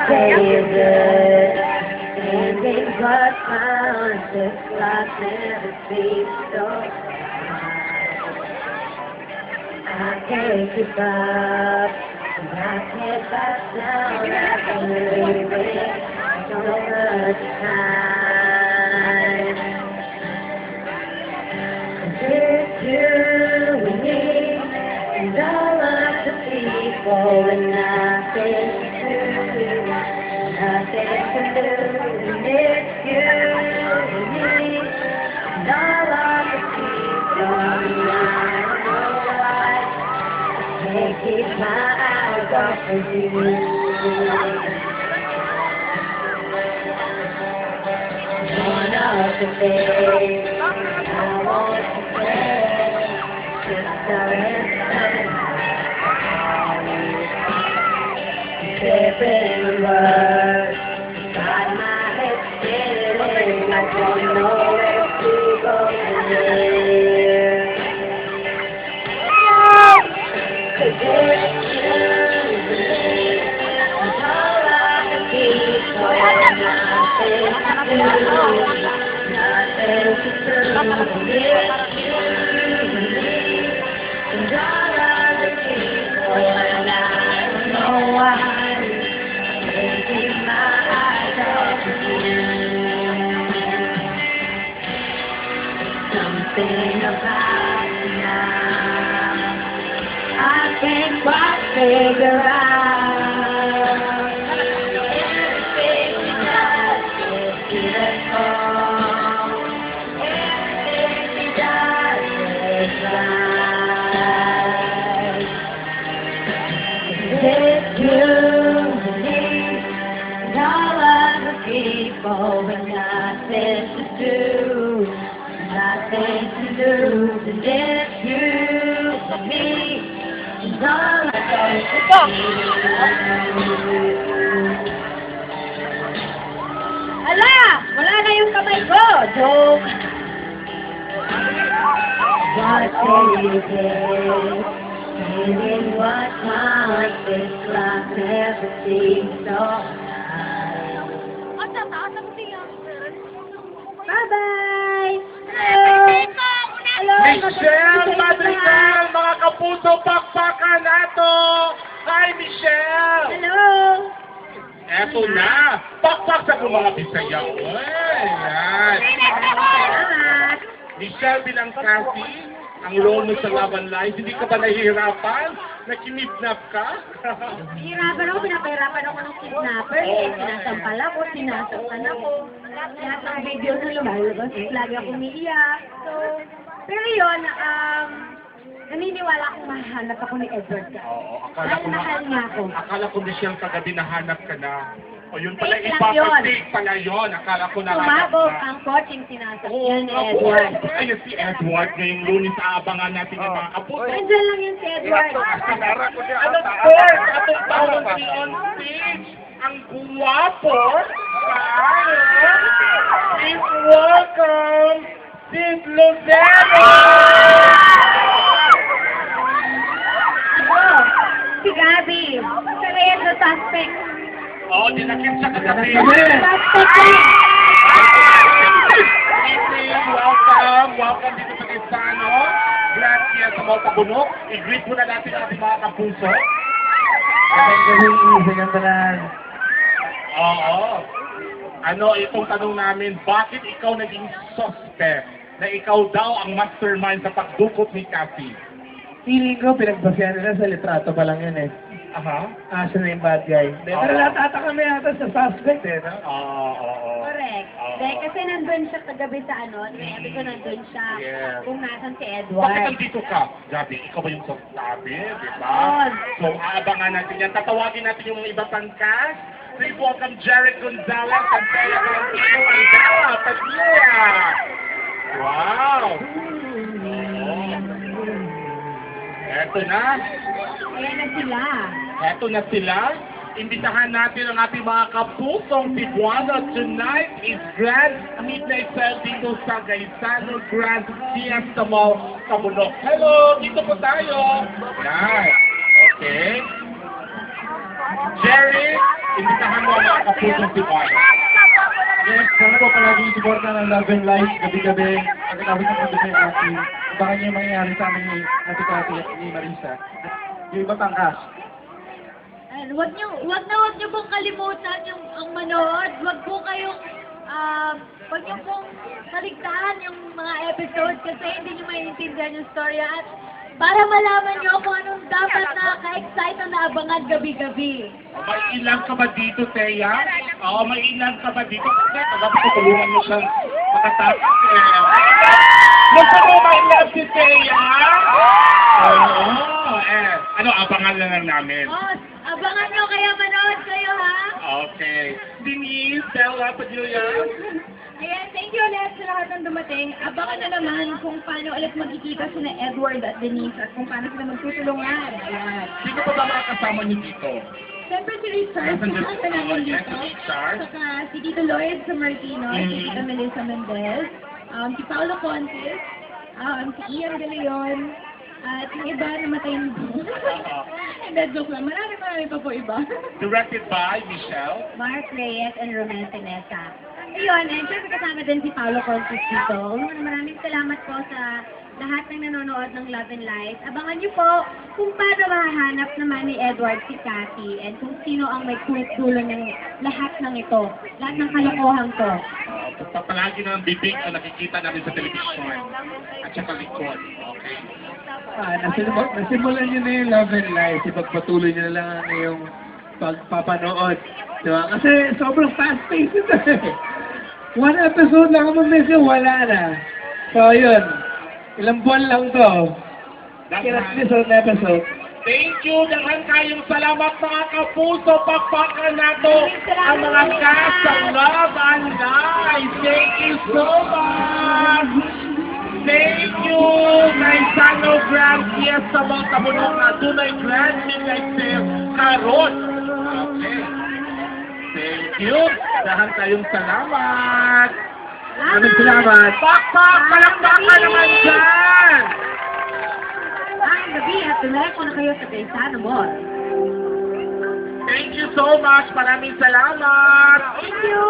favorite. And it was fun, just like never seen so I can't keep up, I can't back down, I can leave it so much time. It's you and me, and all of the people, and nothing to do, nothing to do. It's you and me, and all of the people, and I know why I can't keep my eyes off of you. One of the things I want to say, just a listen. Every word got my head spinning. I don't know where to go from here. 'Cause it's you and all of the people, nothing to do, nothing to do. It's you and me and all of the people, and I don't know why. Something about now I can't quite figure out. Everything she does is beautiful. Everything she does is right. It's you and me and all of the people with nothing to do. Nothing to do, and it's you and me, and all I can Ala! Wala na yung kamay ko! Joke! What you did, feeling what heart is like never seen so high. Bye-bye! Hello! Michelle Madrigal, mga kapuso, pakpakan nato! Hi, Michelle! Hello! Eto na! Pakpak sa mga Bisaya. Ayan! Salamat! Michelle bilang Cassie, ang role mo sa Laban Live, hindi ka ba nahihirapan? Nakinidnap ka? Hirapan ako, pinapahirapan ako ng kidnapper. Sinasampal ako, sinasaktan ako. Lahat ng video na lumalabas, lagi ako umiiyak. So, pero yun, naniniwala akong mahanap ako ni Edward ka. Oo, Dahil mahal niya ako. Akala ko Michelle kagabi nahanap ka na. O yun pala, Fake lang ipapag-take pala yun. Akala ko nahanap Sumabog na. ang coaching sinasakyan ni Edward. Ayun si Edward ngayong Lunes, aabangan natin yung mga kapuso. Nandiyan lang yun si Edward. And of course, atong tawag si on stage, ang guwapo, please welcome, Sid Lucero! Si Gabi, sabihin sa suspect. Oo, dinakit siya kagabi. Welcome dito sa Quezano. Glad siya sa mga kabunok. I-greet muna natin ang ating mga kapuso. Oo. Ano, itong tanong namin, bakit ikaw naging suspect na ikaw daw ang mastermind sa pagdukot ni Cassie? Feeling ko, pinagbasehan nila sa litrato pa lang yun eh. Aha. Siya na yung bad guy. Pero natata kami yata sa suspect eh, no? Oo. Correct. Dahil kasi nandun siya kagabi sa ano, sabi ko nandun siya Yes. kung nasan si Bakit Edward. nandito ka? Gabi, ikaw ba yung sasabi? Diba? Yun. So, aabangan natin yan. Tatawagin natin yung mga ibang tangkas. Please welcome Jared Gonzalez, Santella Valentino, and Della Padilla. Wow! Eto na. Ayan na sila. Eto na sila. Imbitahan natin ang ating mga kapusong Cebuano. Tonight is Grand Midnight Sale dito sa Gaisano Grand Fiesta Mall, Kabunok. Hello! Dito po tayo. Yan. Okay. Jerry, imbitahan mo ang mga kapusong Tijuana. Yes, sana po palagi yung suporta ng Love and Life, gabi-gabi, pagkatapos ng gabi ng ating, baka niyo yung mangyayari sa amin ni Ate Cathy at ni Marisa. At yung iba pang cast. And wag niyo pong kalimutan yung ang manood. Wag po kayong wag niyo pong kaligtaan yung mga episodes kasi hindi niyo maiintindihan yung story at para malaman niyo kung anong dapat na ka-excite na abangan gabi-gabi. May ilan ka ba dito, Teya? Oo, may ilan ka ba dito? Kasi dapat tutulungan mo siyang makatapos Gusto mo may love si Teya? Oo, ano, abangan lang namin. Oh, abangan niyo kaya manood kayo ha. Okay. Denise, Bella, Padilla. Ayan, thank you ulit sa lahat ng dumating. Abangan na naman kung paano ulit magkikita sina Edward at Denise at kung paano sila magtutulungan. Ayan. Sino pa ba mga kasama niyo dito? Siyempre si Richard, kasama namin dito. Saka si Tito Lloyd sa Martino, si Tita Melissa Mendez, si Paolo Contes, si Ian De Leon, at yung iba namatay nito. Hindi, joke lang. Marami pa po iba. Directed by Michelle. Mark Reyes and Roman Pinesa. Ayun, and syempre kasama din si Paolo Contes dito. Maraming salamat po sa lahat ng nanonood ng Love and Life. Abangan niyo po kung paano mahahanap naman ni Edward si Cathy and kung sino ang may dulo ng lahat ng ito. Lahat ng kalokohan to. Palagi ng bibig na nakikita namin sa television at saka likod. Okay? Nasimulan niyo na yung Love and Life, ipagpatuloy niyo na lang ang iyong pagpapanood. Diba? Kasi sobrang fast-paced ito eh. One episode lang mo miss yung wala na. So yun, ilang buwan lang to. Kirat this one episode. Thank you! Dahan kayong salamat mga kapuso! Pakpakan nato ang mga cast ng Love and Life! Thank you so much! Thank you! Kay Sano Grand Fiesta Montabunok na Dunay Grand Midnight Sale Karon! Okay. Thank you! Dahan kayong salamat! Maraming salamat. Pakpak! Palakpakan naman dyan! Ang gabi at tumalako na kayo sa Paisano Mall. Thank you so much! Maraming salamat! Thank you!